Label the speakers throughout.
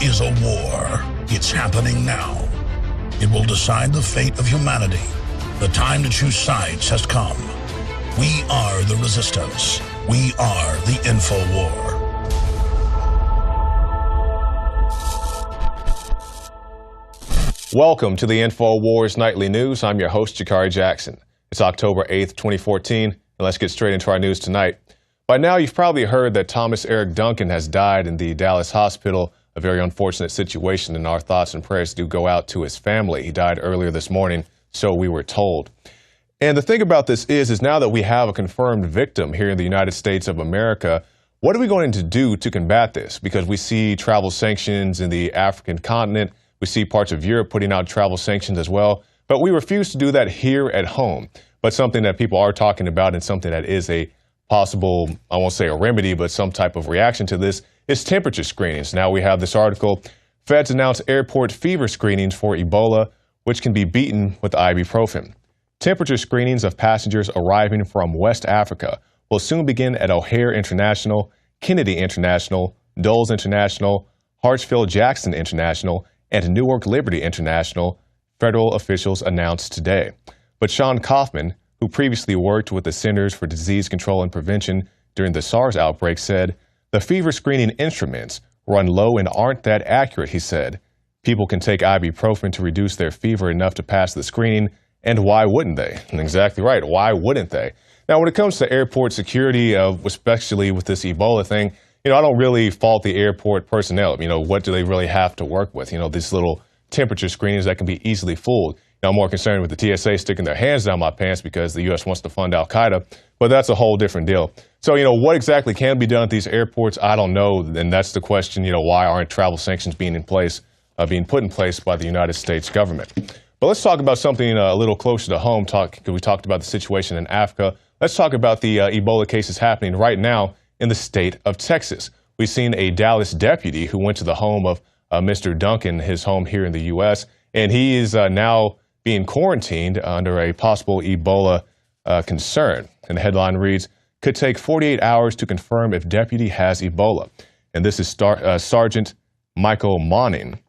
Speaker 1: is a war. It's happening now. It will decide the fate of humanity. The time to choose sides has come. We are the resistance. We are the InfoWar.
Speaker 2: Welcome to the InfoWars Nightly News. I'm your host, Jakari Jackson. It's October 8th, 2014, and let's get straight into our news tonight. By now, you've probably heard that Thomas Eric Duncan has died in the Dallas hospital, a very unfortunate situation, and our thoughts and prayers do go out to his family. He died earlier this morning, so we were told. And the thing about this is now that we have a confirmed victim here in the United States of America, what are we going to do to combat this? Because we see travel sanctions in the African continent. We see parts of Europe putting out travel sanctions as well. But we refuse to do that here at home. But something that people are talking about and something that is a possible, I won't say a remedy, but some type of reaction to this is temperature screenings. Now we have this article. Feds announce airport fever screenings for Ebola, which can be beaten with ibuprofen. Temperature screenings of passengers arriving from West Africa will soon begin at O'Hare International, Kennedy International, Dulles International, Hartsfield-Jackson International, and Newark Liberty International, federal officials announced today. But Sean Kaufman, who previously worked with the Centers for Disease Control and Prevention during the SARS outbreak, said, "The fever screening instruments run low and aren't that accurate," he said. "People can take ibuprofen to reduce their fever enough to pass the screening, and why wouldn't they?" And exactly right, why wouldn't they? Now, when it comes to airport security, especially with this Ebola thing, I don't really fault the airport personnel. What do they really have to work with? These little temperature screenings that can be easily fooled. I'm more concerned with the TSA sticking their hands down my pants because the U.S. wants to fund Al-Qaeda, but that's a whole different deal. So, what exactly can be done at these airports? I don't know, and that's the question, why aren't travel sanctions being put in place by the United States government? But let's talk about something a little closer to home. We talked about the situation in Africa. Let's talk about the Ebola cases happening right now in the state of Texas. We've seen a Dallas deputy who went to the home of Mr. Duncan, his home here in the U.S., and he is now being quarantined under a possible Ebola concern. And the headline reads, "Could take 48 hours to confirm if deputy has Ebola." And this is Sergeant Michael Monning.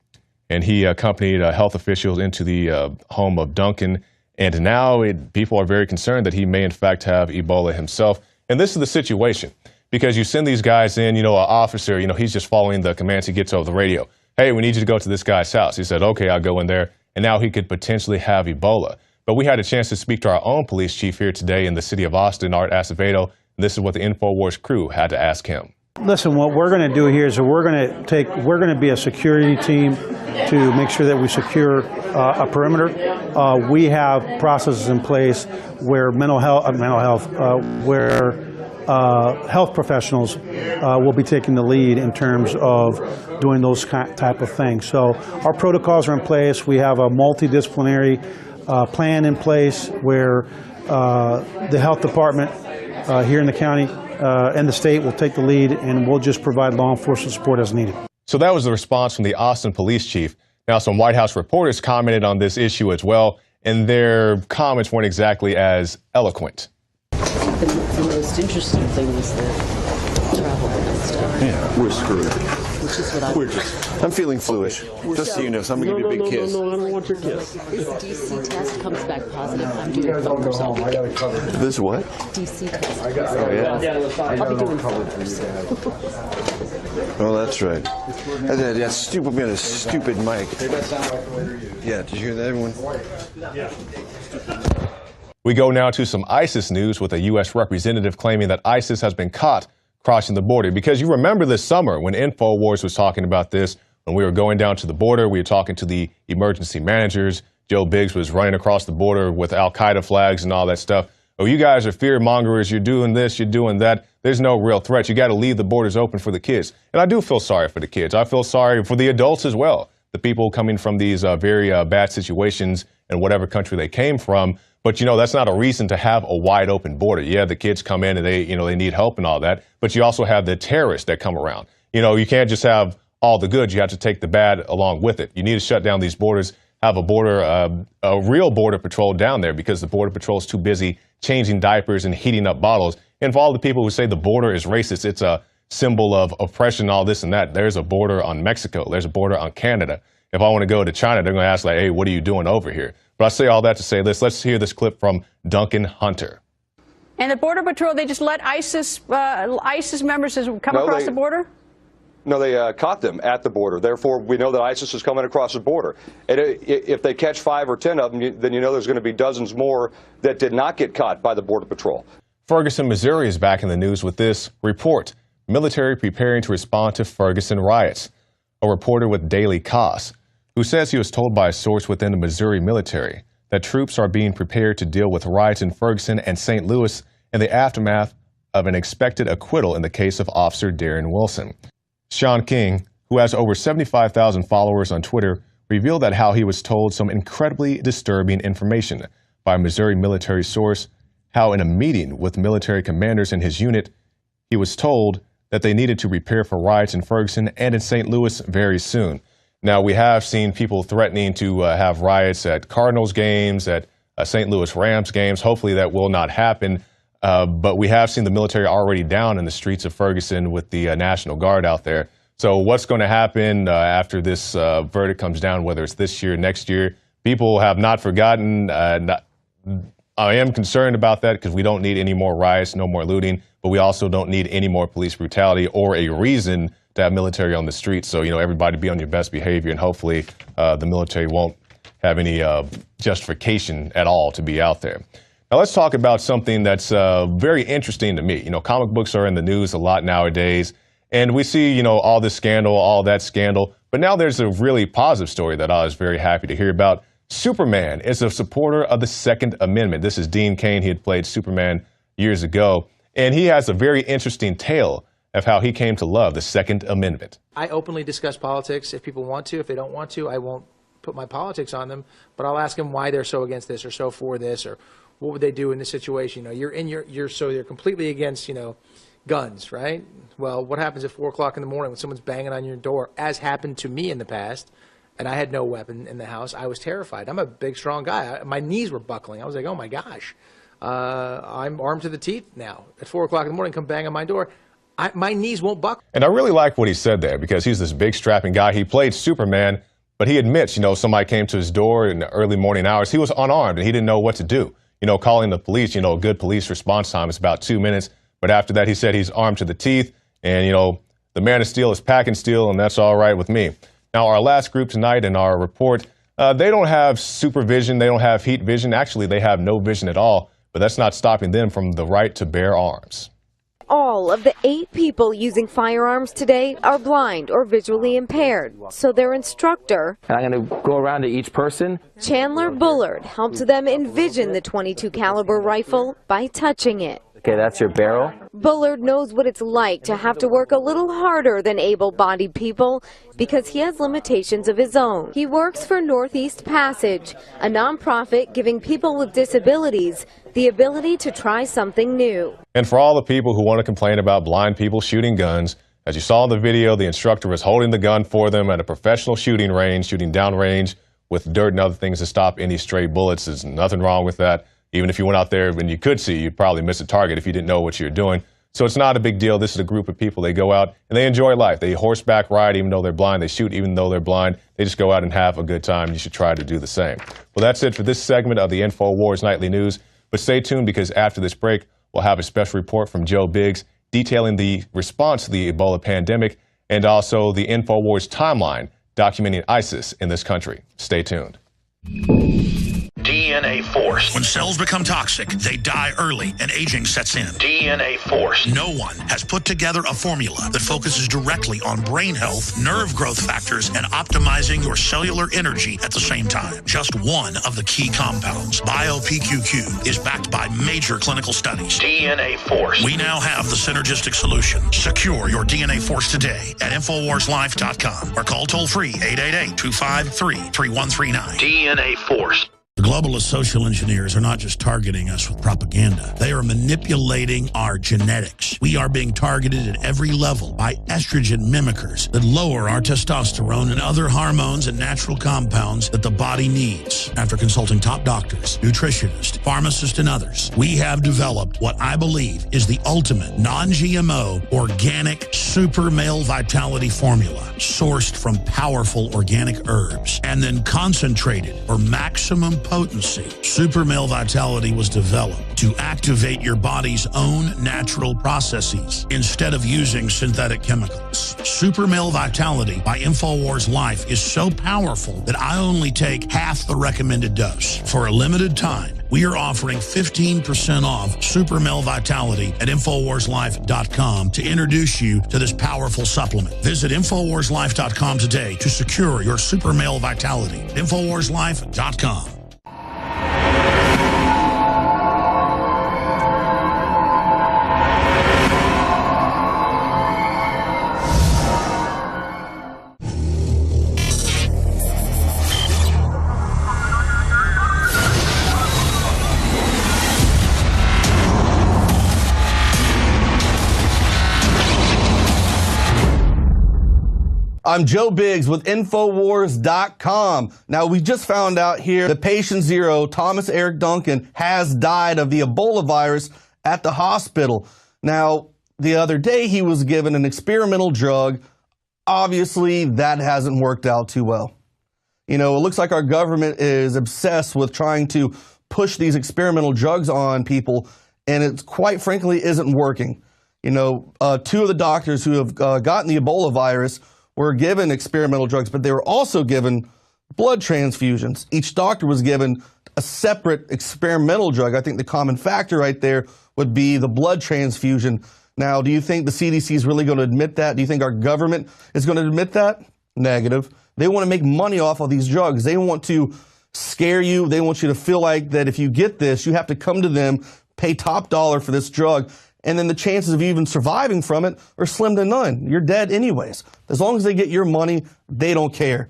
Speaker 2: And he accompanied health officials into the home of Duncan. And now people are very concerned that he may in fact have Ebola himself. And this is the situation, because you send these guys in, an officer, he's just following the commands he gets over the radio. "Hey, we need you to go to this guy's house." He said, "Okay, I'll go in there." And now he could potentially have Ebola. But we had a chance to speak to our own police chief here today in the city of Austin, Art Acevedo. And this is what the InfoWars crew had to ask him.
Speaker 3: Listen, what we're going to do here is we're going to be a security team to make sure that we secure a perimeter. We have processes in place where health professionals will be taking the lead in terms of doing those type of things. So our protocols are in place. We have a multidisciplinary plan in place where the health department here in the county and the state will take the lead, and we'll just provide law enforcement support as needed.
Speaker 2: So that was the response from the Austin police chief. Now, some White House reporters commented on this issue as well, and their comments weren't exactly as eloquent.
Speaker 4: The most interesting thing is the travel and stuff.
Speaker 5: Yeah, we're screwed.
Speaker 4: Which is what
Speaker 5: I'm feeling foolish. Just so you know, so I'm going to give you a big kiss.
Speaker 6: No, I don't want your kiss.
Speaker 4: This DC test comes back positive. I'm doing filters all weekend.
Speaker 5: This what?
Speaker 4: DC test.
Speaker 5: Oh, yeah.
Speaker 4: I'll be doing filters.
Speaker 5: Oh, that's right. That stupid man, a stupid mic. Yeah, did you hear that, everyone?
Speaker 2: We go now to some ISIS news with a U.S. representative claiming that ISIS has been caught crossing the border. Because you remember this summer when InfoWars was talking about this, when we were going down to the border, we were talking to the emergency managers. Joe Biggs was running across the border with Al-Qaeda flags and all that stuff. "Oh, you guys are fear mongers. You're doing this, you're doing that. There's no real threat. You got to leave the borders open for the kids." And I do feel sorry for the kids. I feel sorry for the adults as well, the people coming from these very bad situations in whatever country they came from. But, that's not a reason to have a wide open border. Yeah, the kids come in and they need help and all that. But you also have the terrorists that come around. You can't just have all the good. You have to take the bad along with it. You need to shut down these borders, have a real border patrol down there, because the border patrol is too busy changing diapers and heating up bottles. And for all the people who say the border is racist, it's a symbol of oppression, all this and that. There's a border on Mexico. There's a border on Canada. If I want to go to China, they're going to ask, like, hey, what are you doing over here? But I say all that to say this. Let's hear this clip from Duncan Hunter.
Speaker 6: And the Border Patrol, they just let ISIS members come across the border?
Speaker 7: No, they caught them at the border. Therefore, we know that ISIS is coming across the border. And if they catch 5 or 10 of them, then you know there's going to be dozens more that did not get caught by the Border Patrol.
Speaker 2: Ferguson, Missouri is back in the news with this report. Military preparing to respond to Ferguson riots. A reporter with Daily Kos, who says he was told by a source within the Missouri military that troops are being prepared to deal with riots in Ferguson and St. Louis in the aftermath of an expected acquittal in the case of Officer Darren Wilson. Sean King, who has over 75,000 followers on Twitter, revealed that how he was told some incredibly disturbing information by a Missouri military source, how in a meeting with military commanders in his unit, he was told that they needed to prepare for riots in Ferguson and in St. Louis very soon. Now, we have seen people threatening to have riots at Cardinals games, at St. Louis Rams games. Hopefully that will not happen. But we have seen the military already down in the streets of Ferguson with the National Guard out there. So what's going to happen after this verdict comes down, whether it's this year, next year? People have not forgotten. I am concerned about that because we don't need any more riots, no more looting, but we also don't need any more police brutality or a reason to have military on the streets. So, you know, everybody be on your best behavior, and hopefully the military won't have any justification at all to be out there. Now, let's talk about something that's very interesting to me. You know, comic books are in the news a lot nowadays, and we see, you know, all this scandal, all that scandal. But now there's a really positive story that I was very happy to hear about. Superman is a supporter of the Second Amendment. This is Dean Cain. He had played Superman years ago, and he has a very interesting tale of how he came to love the Second Amendment.
Speaker 8: I openly discuss politics if people want to. If they don't want to, I won't put my politics on them, but I'll ask them why they're so against this or so for this, or what would they do in this situation. You know, you're completely against, you know, guns, right? Well, what happens at 4 o'clock in the morning when someone's banging on your door, as happened to me in the past, and I had no weapon in the house? I was terrified. I'm a big, strong guy. My knees were buckling. I was like, oh my gosh, I'm armed to the teeth now. At 4 o'clock in the morning, come bang on my door. My knees won't buckle.
Speaker 2: And I really like what he said there, because he's this big, strapping guy. He played Superman, but he admits, you know, somebody came to his door in the early morning hours. He was unarmed, and he didn't know what to do. You know, calling the police, you know, a good police response time is about 2 minutes. But after that, he said he's armed to the teeth, and, you know, the man of steel is packing steel, and that's all right with me. Now, our last group tonight in our report, they don't have supervision. They don't have heat vision. Actually, they have no vision at all, but that's not stopping them from the right to bear arms.
Speaker 9: All of the 8 people using firearms today are blind or visually impaired, so their instructor,
Speaker 10: and I'm going to go around to each person.
Speaker 9: Chandler Bullard, helps them envision the .22 caliber rifle by touching it.
Speaker 10: Okay, that's your barrel.
Speaker 9: Bullard knows what it's like to have to work a little harder than able-bodied people because he has limitations of his own. He works for Northeast Passage, a nonprofit giving people with disabilities the ability to try something new.
Speaker 2: And for all the people who want to complain about blind people shooting guns, as you saw in the video, the instructor was holding the gun for them at a professional shooting range, shooting downrange with dirt and other things to stop any stray bullets. There's nothing wrong with that. Even if you went out there and you could see, you'd probably miss a target if you didn't know what you're doing. So it's not a big deal. This is a group of people. They go out and they enjoy life. They horseback ride even though they're blind. They shoot even though they're blind. They just go out and have a good time. You should try to do the same. Well, that's it for this segment of the InfoWars Nightly News. But stay tuned, because after this break, we'll have a special report from Joe Biggs detailing the response to the Ebola pandemic and also the InfoWars timeline documenting ISIS in this country. Stay tuned.
Speaker 1: DNA force. When cells become toxic, they die early and aging sets in. DNA force. No one has put together a formula that focuses directly on brain health, nerve growth factors, and optimizing your cellular energy at the same time. Just one of the key compounds, BioPQQ, is backed by major clinical studies. DNA force. We now have the synergistic solution. Secure your DNA force today at InfoWarsLife.com or call toll-free 888-253-3139. DNA force. The globalist social engineers are not just targeting us with propaganda. They are manipulating our genetics. We are being targeted at every level by estrogen mimickers that lower our testosterone and other hormones and natural compounds that the body needs. After consulting top doctors, nutritionists, pharmacists, and others, we have developed what I believe is the ultimate non-GMO organic super male vitality formula sourced from powerful organic herbs and then concentrated for maximum potency. Super male vitality was developed to activate your body's own natural processes instead of using synthetic chemicals. Super male vitality by INFOWARS Life is so powerful that I only take half the recommended dose. For a limited time, we are offering 15% off Super Male Vitality at InfoWarsLife.com to introduce you to this powerful supplement. Visit InfoWarsLife.com today to secure your Super Male Vitality. InfoWarsLife.com.
Speaker 11: I'm Joe Biggs with INFOWARS.com. Now, we just found out here that patient zero, Thomas Eric Duncan, has died of the Ebola virus at the hospital. Now, the other day he was given an experimental drug. Obviously, that hasn't worked out too well. You know, it looks like our government is obsessed with trying to push these experimental drugs on people, and it quite frankly isn't working. You know, two of the doctors who have gotten the Ebola virus were given experimental drugs, but they were also given blood transfusions. Each doctor was given a separate experimental drug. I think the common factor right there would be the blood transfusion. Now, do you think the CDC is really going to admit that? Do you think our government is going to admit that? Negative. They want to make money off of these drugs. They want to scare you. They want you to feel like that if you get this, you have to come to them, pay top dollar for this drug. And then the chances of you even surviving from it are slim to none. You're dead anyways. As long as they get your money, they don't care.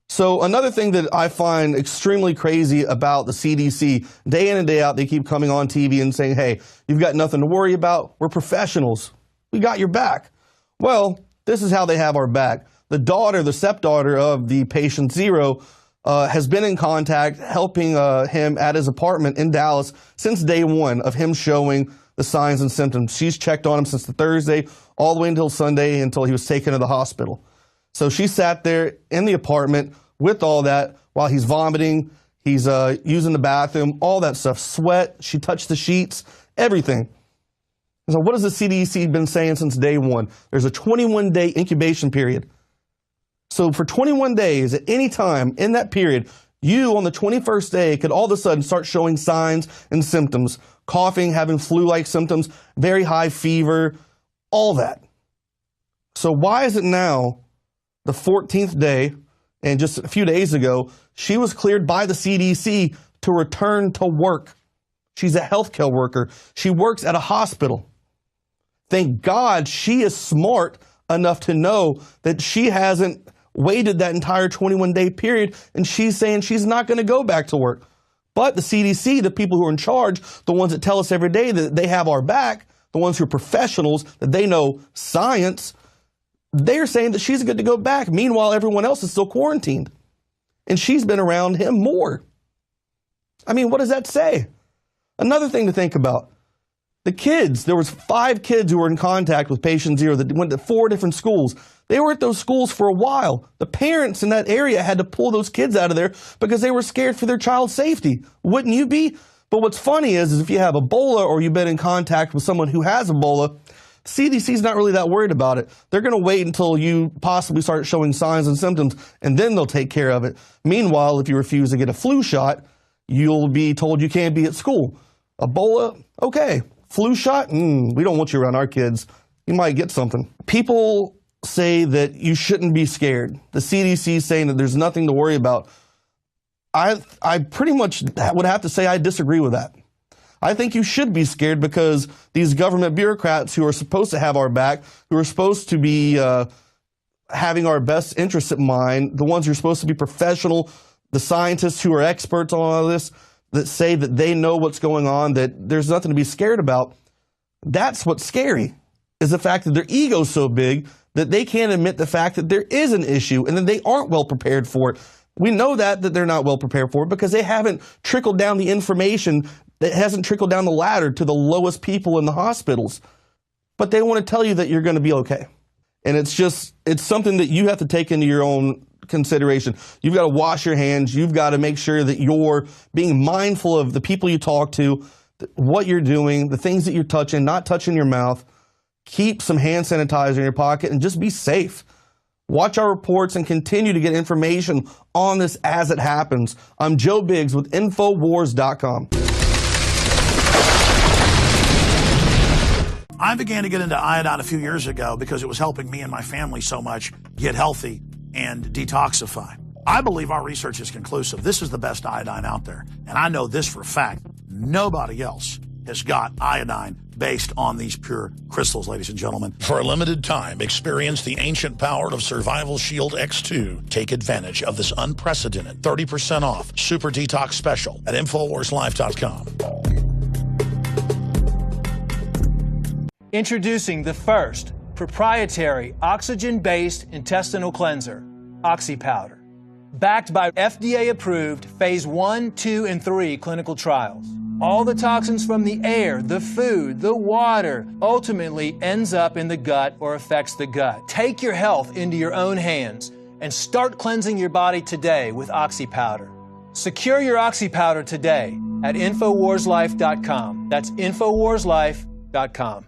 Speaker 11: So another thing that I find extremely crazy about the CDC, day in and day out, they keep coming on TV and saying, hey, you've got nothing to worry about. We're professionals. We got your back. Well, this is how they have our back. The daughter, the stepdaughter of the patient zero, has been in contact, helping him at his apartment in Dallas since day one of him showing the signs and symptoms. She's checked on him since the Thursday, all the way until Sunday, until he was taken to the hospital. So she sat there in the apartment with all that while he's vomiting, he's using the bathroom, all that stuff, sweat, she touched the sheets, everything. So what has the CDC been saying since day one? There's a 21-day incubation period. So for 21 days, at any time in that period, you on the 21st day could all of a sudden start showing signs and symptoms, coughing, having flu-like symptoms, very high fever, all that. So why is it now the 14th day, and just a few days ago, she was cleared by the CDC to return to work? She's a healthcare worker. She works at a hospital. Thank God she is smart enough to know that she hasn't waited that entire 21-day period, and she's saying she's not going to go back to work. But the CDC, the people who are in charge, the ones that tell us every day that they have our back, the ones who are professionals, that they know science, they're saying that she's good to go back. Meanwhile, everyone else is still quarantined. And she's been around him more. I mean, what does that say? Another thing to think about. The kids, there was 5 kids who were in contact with patient zero that went to 4 different schools. They were at those schools for a while. The parents in that area had to pull those kids out of there because they were scared for their child's safety. Wouldn't you be? But what's funny is if you have Ebola or you've been in contact with someone who has Ebola, CDC is not really that worried about it. They're going to wait until you possibly start showing signs and symptoms, and then they'll take care of it. Meanwhile, if you refuse to get a flu shot, you'll be told you can't be at school. Ebola, okay. Flu shot, we don't want you around our kids. You might get something. People say that you shouldn't be scared. The CDC is saying that there's nothing to worry about. I pretty much would have to say I disagree with that. I think you should be scared because these government bureaucrats who are supposed to have our back, who are supposed to be having our best interests at mind, the ones who are supposed to be professional the scientists who are experts on all this, that say that they know what's going on, that there's nothing to be scared about. That's what's scary, is the fact that their ego's so big that they can't admit the fact that there is an issue and that they aren't well prepared for it. We know that they're not well prepared for it because they haven't trickled down the information, that hasn't trickled down the ladder to the lowest people in the hospitals. But they want to tell you that you're going to be okay. And it's something that you have to take into your own consideration. You've got to wash your hands. You've got to make sure that you're being mindful of the people you talk to, what you're doing, the things that you're touching, not touching your mouth. Keep some hand sanitizer in your pocket and just be safe. Watch our reports and continue to get information on this as it happens. I'm Joe Biggs with INFOWARS.com.
Speaker 1: I began to get into iodine a few years ago because it was helping me and my family so much get healthy and detoxify. I believe our research is conclusive. This is the best iodine out there. And I know this for a fact. Nobody else has got iodine based on these pure crystals, ladies and gentlemen. For a limited time, experience the ancient power of Survival Shield X2. Take advantage of this unprecedented 30% off Super Detox Special at InfoWarsLife.com.
Speaker 12: Introducing the first proprietary oxygen-based intestinal cleanser, OxyPowder, backed by FDA-approved Phase 1, 2, and 3 clinical trials. All the toxins from the air, the food, the water, ultimately ends up in the gut or affects the gut. Take your health into your own hands and start cleansing your body today with OxyPowder. Secure your OxyPowder today at InfoWarsLife.com. That's InfoWarsLife.com.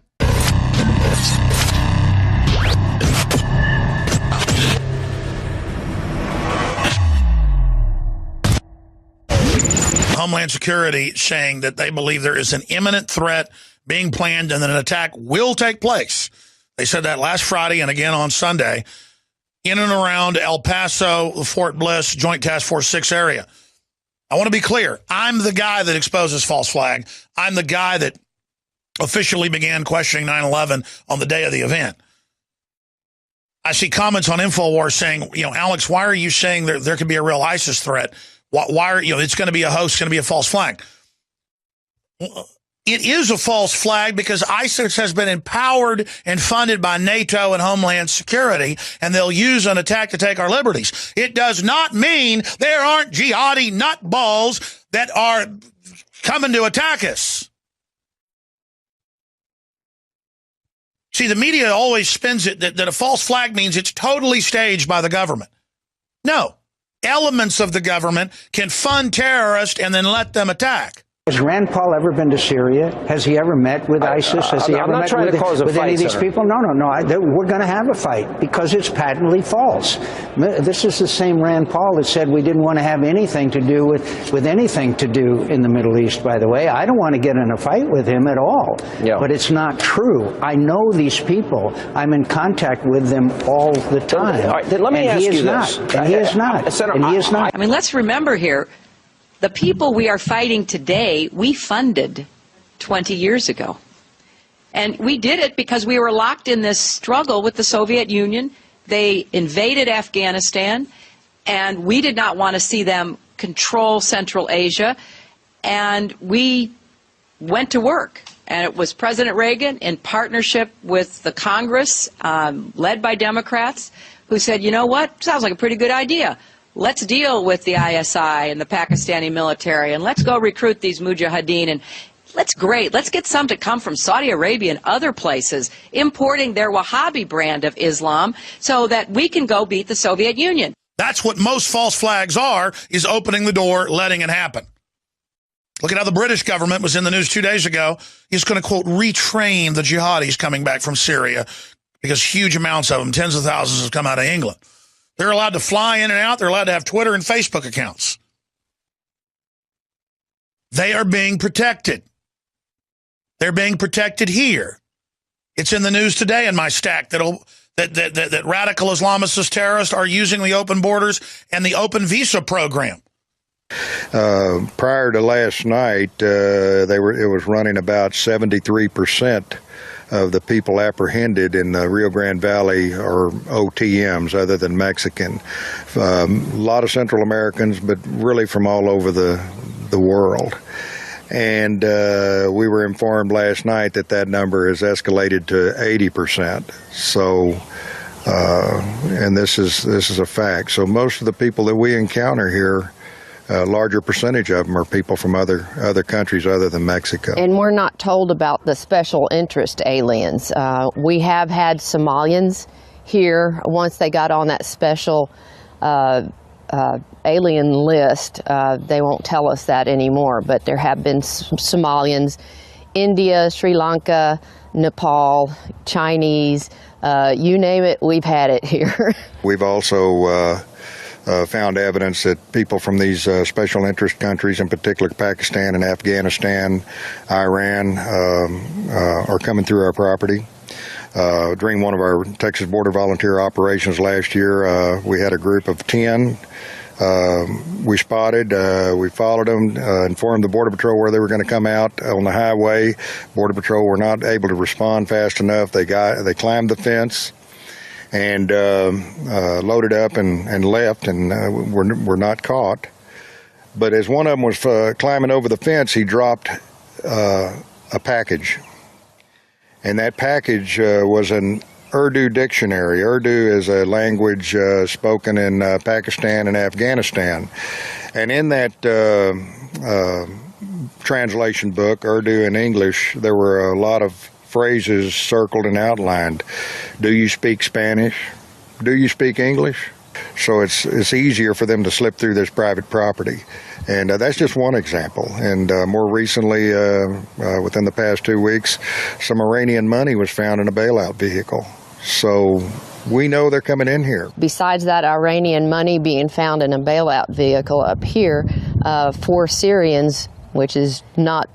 Speaker 1: Homeland Security saying that they believe there is an imminent threat being planned and that an attack will take place. They said that last Friday and again on Sunday in and around El Paso, the Fort Bliss, Joint Task Force 6 area. I want to be clear. I'm the guy that exposes false flag. I'm the guy that officially began questioning 9/11 on the day of the event. I see comments on InfoWars saying, Alex, why are you saying there could be a real ISIS threat? Why are it's going to be a host, it's going to be a false flag? It is a false flag because ISIS has been empowered and funded by NATO and Homeland Security, and they'll use an attack to take our liberties. It does not mean there aren't jihadi nutballs that are coming to attack us. See, the media always spins it that a false flag means it's totally staged by the government. No. Elements of the government can fund terrorists and then let them attack.
Speaker 13: Has Rand Paul ever been to Syria? Has he ever met with ISIS? Has he ever met with any of these people? No. We're going to have a fight because it's patently false. This is the same Rand Paul that said we didn't want to have anything to do with anything to do in the Middle East, by the way. I don't want to get in a fight with him at all. Yeah. But it's not true. I know these people. I'm in contact with them all the time.
Speaker 10: All right, then let me ask you this.
Speaker 13: And he is not.
Speaker 10: Senator,
Speaker 13: and he is not.
Speaker 4: I mean, let's remember here, the people we are fighting today, we funded 20 years ago. And we did it because we were locked in this struggle with the Soviet Union. They invaded Afghanistan, and we did not want to see them control Central Asia. And we went to work. And it was President Reagan, in partnership with the Congress, led by Democrats, who said, you know what, sounds like a pretty good idea. Let's deal with the ISI and the Pakistani military, and let's go recruit these mujahideen, and let's get some to come from Saudi Arabia and other places, importing their Wahhabi brand of Islam so that we can go beat the Soviet Union.
Speaker 1: That's what most false flags are, is opening the door, letting it happen. Look at how the British government was in the news 2 days ago. Is going to, quote, retrain the jihadis coming back from Syria because huge amounts of them, tens of thousands, have come out of England. They're allowed to fly in and out. They're allowed to have Twitter and Facebook accounts. They are being protected. They're being protected here. It's in the news today in my stack that radical Islamist terrorists are using the open borders and the open visa program.
Speaker 14: Prior to last night, it was running about 73% of the people apprehended in the Rio Grande Valley are OTMs other than Mexican. A lot of Central Americans, but really from all over the world. And we were informed last night that that number has escalated to 80%. So, and this is a fact. So most of the people that we encounter here, a larger percentage of them are people from other countries other than Mexico.
Speaker 15: And we're not told about the special interest aliens. We have had Somalians here once they got on that special alien list. They won't tell us that anymore, but there have been Somalians, India, Sri Lanka, Nepal, Chinese, you name it, we've had it here. We've also found evidence that people from these special interest countries, in particular Pakistan and Afghanistan, Iran, are coming through our property. During one of our Texas Border Volunteer operations last year, we had a group of 10. We spotted, we followed them, informed the Border Patrol where they were going to come out on the highway. Border Patrol were not able to respond fast enough. They climbed the fence and loaded up and left, and were not caught. But as one of them was climbing over the fence, he dropped a package. And that package was an Urdu dictionary. Urdu is a language spoken in Pakistan and Afghanistan. And in that translation book, Urdu and English, there were a lot of phrases circled and outlined. Do you speak Spanish? Do you speak English? So it's easier for them to slip through this private property. And that's just one example. And more recently, within the past 2 weeks, some Iranian money was found in a bailout vehicle. So we know they're coming in here. Besides that Iranian money being found in a bailout vehicle up here, 4 Syrians, which is not,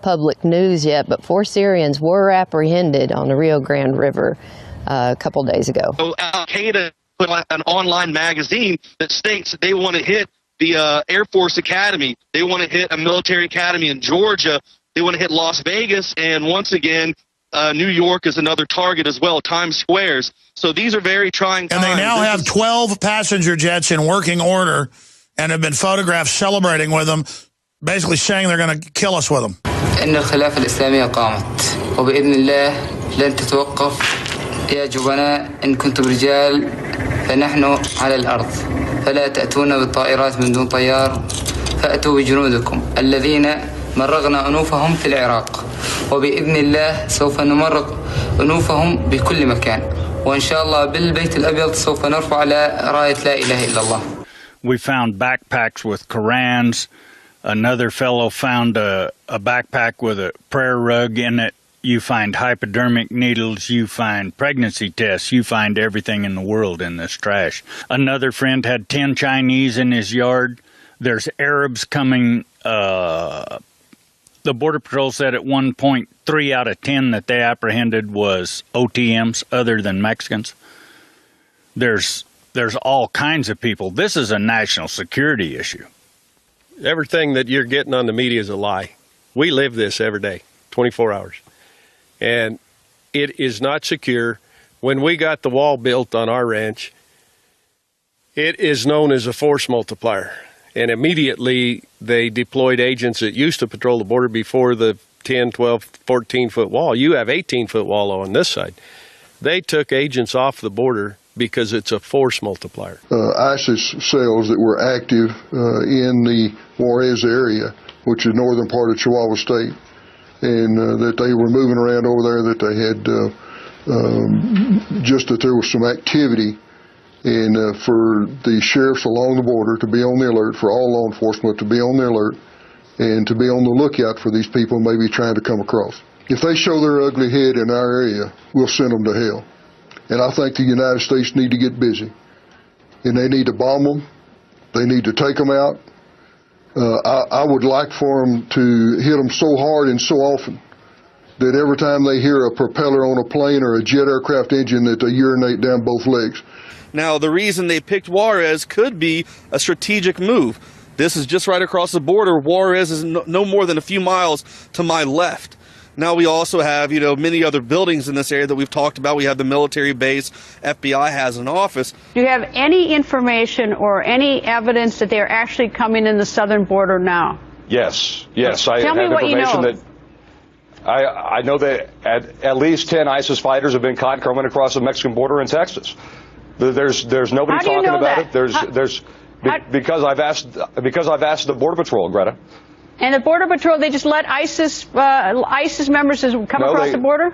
Speaker 15: public news yet, but 4 Syrians were apprehended on the Rio Grande River a couple days ago.
Speaker 16: So Al-Qaeda put out an online magazine that states that they want to hit the Air Force Academy. They want to hit a military academy in Georgia. They want to hit Las Vegas. And once again, New York is another target as well, Times Squares. So these are very trying times.
Speaker 1: And they now have 12 passenger jets in working order and have been photographed celebrating with them, basically saying they're going to kill us with them.
Speaker 17: إن الخلافة الإسلامية قامت وبإذن الله لن تتوقف يا جبناء إن كنتم رجال فنحن على الأرض فلا تأتون بالطائرات من دون طيار فأتوا بجنودكم الذين مرغنا أنوفهم في العراق وبإذن الله سوف نمرق أنوفهم بكل مكان وإن شاء الله بالبيت الأبيض سوف نرفع على راية لا إله إلا الله.
Speaker 18: We found backpacks with Korans. Another fellow found a backpack with a prayer rug in it. You find hypodermic needles, you find pregnancy tests, you find everything in the world in this trash. Another friend had 10 Chinese in his yard. There's Arabs coming. The Border Patrol said at one point 3 out of 10 that they apprehended was OTMs other than Mexicans. There's all kinds of people. This is a national security issue.
Speaker 19: Everything that you're getting on the media is a lie. We live this every day, 24 hours. And it is not secure. When we got the wall built on our ranch, it is known as a force multiplier. And immediately they deployed agents that used to patrol the border before the 10, 12, 14-foot wall. You have 18-foot wall on this side. They took agents off the border because it's a force multiplier.
Speaker 20: ISIS cells that were active in the Juarez area, which is northern part of Chihuahua State, and that they were moving around over there, that they had just that there was some activity, and for the sheriffs along the border to be on the alert, for all law enforcement to be on the alert, and to be on the lookout for these people maybe trying to come across. If they show their ugly head in our area, we'll send them to hell. And I think the United States need to get busy. And they need to bomb them. They need to take them out. I would like for them to hit them so hard and so often that every time they hear a propeller on a plane or a jet aircraft engine that they urinate down both legs.
Speaker 11: Now, the reason they picked Juarez could be a strategic move. This is just right across the border. Juarez is no more than a few miles to my left. Now we also have, many other buildings in this area that we've talked about. We have the military base, FBI has an office.
Speaker 6: Do you have any information or any evidence that they're actually coming in the southern border now?
Speaker 7: Yes.
Speaker 6: Tell me what you know.
Speaker 7: I know that at least 10 ISIS fighters have been caught coming across the Mexican border in Texas. There's nobody talking about it. Because I've asked the Border Patrol, Greta.
Speaker 6: And the Border Patrol, they just let ISIS members come across the border?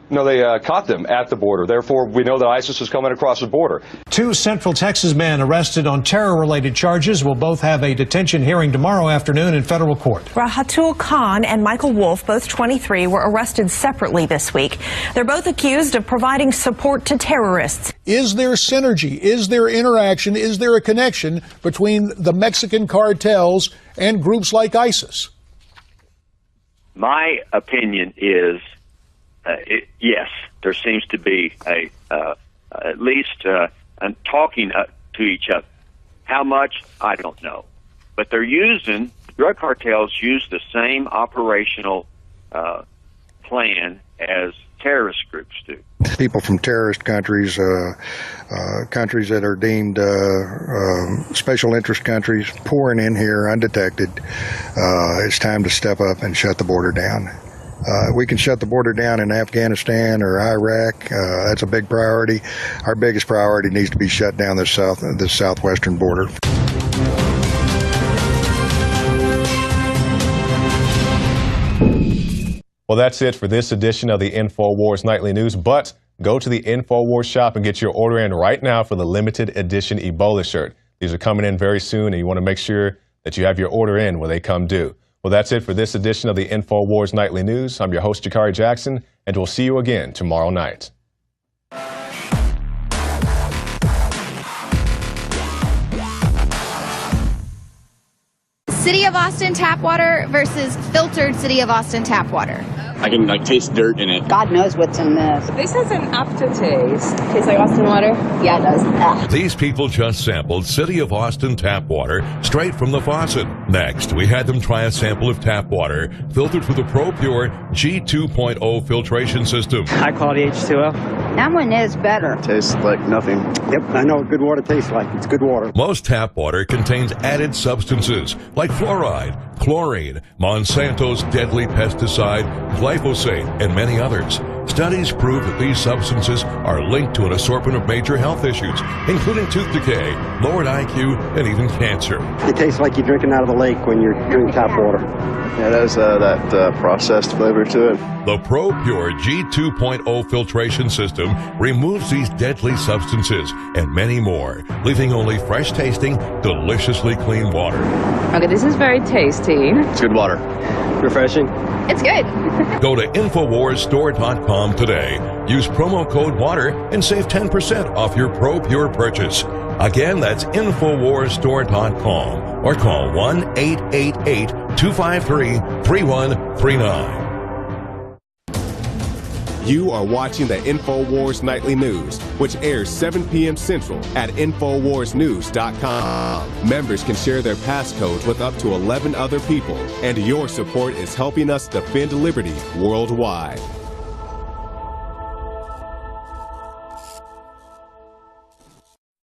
Speaker 7: No, they caught them at the border. Therefore, we know that ISIS is coming across the border.
Speaker 12: 2 Central Texas men arrested on terror-related charges will both have a detention hearing tomorrow afternoon in federal court.
Speaker 21: Rahatul Khan and Michael Wolf, both 23, were arrested separately this week. They're both accused of providing support to terrorists.
Speaker 1: Is there synergy? Is there interaction? Is there a connection between the Mexican cartels and groups like ISIS?
Speaker 22: My opinion is, yes, there seems to be at least talking to each other. How much, I don't know. But drug cartels use the same operational plan as terrorist groups do.
Speaker 14: People from terrorist countries, countries that are deemed special interest countries, pouring in here undetected. It's time to step up and shut the border down. We can shut the border down in Afghanistan or Iraq. That's a big priority. Our biggest priority needs to be shut down the southwestern border.
Speaker 2: Well, that's it for this edition of the InfoWars Nightly News, but go to the InfoWars shop and get your order in right now for the limited edition Ebola shirt. These are coming in very soon, and you want to make sure that you have your order in when they come due. Well, that's it for this edition of the InfoWars Nightly News. I'm your host, Jakari Jackson, and we'll see you again tomorrow night.
Speaker 23: City of Austin tap water versus filtered City of Austin tap water.
Speaker 24: I can taste dirt in it.
Speaker 23: God knows what's in this.
Speaker 25: This has an aftertaste.
Speaker 23: Tastes like Austin water? Yeah, it does. Ugh.
Speaker 26: These people just sampled City of Austin tap water straight from the faucet. Next, we had them try a sample of tap water filtered through the ProPure G2.0 filtration system.
Speaker 27: High quality H2O.
Speaker 23: That one is better.
Speaker 27: Tastes like nothing.
Speaker 28: Yep, I know what good water tastes like. It's good water.
Speaker 26: Most tap water contains added substances like fluoride, chlorine, Monsanto's deadly pesticide, glyphosate, and many others. Studies prove that these substances are linked to an assortment of major health issues, including tooth decay, lowered IQ, and even cancer.
Speaker 28: It tastes like you're drinking out of the lake when you're drinking tap water.
Speaker 27: Yeah, it has that processed flavor to it.
Speaker 26: The ProPure G2.0 filtration system removes these deadly substances and many more, leaving only fresh-tasting, deliciously clean water.
Speaker 25: Okay, this is very tasty.
Speaker 27: It's good water. Refreshing.
Speaker 23: It's good.
Speaker 26: Go to InfoWarsStore.com today. Use promo code WATER and save 10% off your ProPure purchase. Again, that's InfoWarsStore.com or call 1-888-253-3139.
Speaker 29: You are watching the InfoWars Nightly News, which airs 7 p.m. Central at InfoWarsNews.com. Members can share their passcodes with up to 11 other people, and your support is helping us defend liberty worldwide.